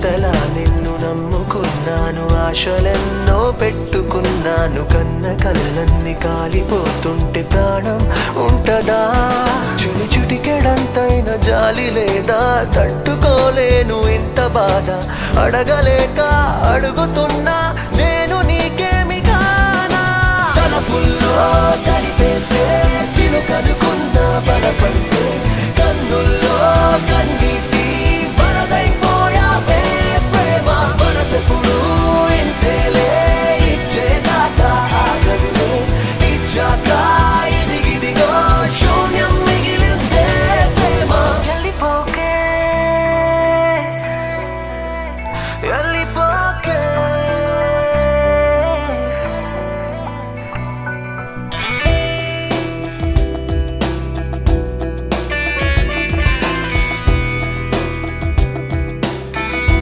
ఇంతలా నిన్ను నమ్ముకున్నాను, ఆశలెన్నో పెట్టుకున్నాను. కన్న కళ్ళన్ని కాలిపోతుంటే ప్రాణం ఉంటదా? చుడి చుటికెడంతైన జాలి లేదా? తట్టుకోలేను ఇంత బాధ, అడగలేక అడుగుతున్నా నేను నీకేమి కానా? తలపుల్లో తడిపేసే చిలుకనుకున్న బలపంటే కన్నుల్లో కన్నీటి వరదైపోయావే ప్రేమ. మనసెప్పుడు ఇంతేలే, ఇచ్చేదాకా ఆగదులే, ఇచ్చాక ఇదిగిదిగో శూన్యం మిగిలిందే ప్రేమ. వెళ్ళిపోకే వెళ్ళిపో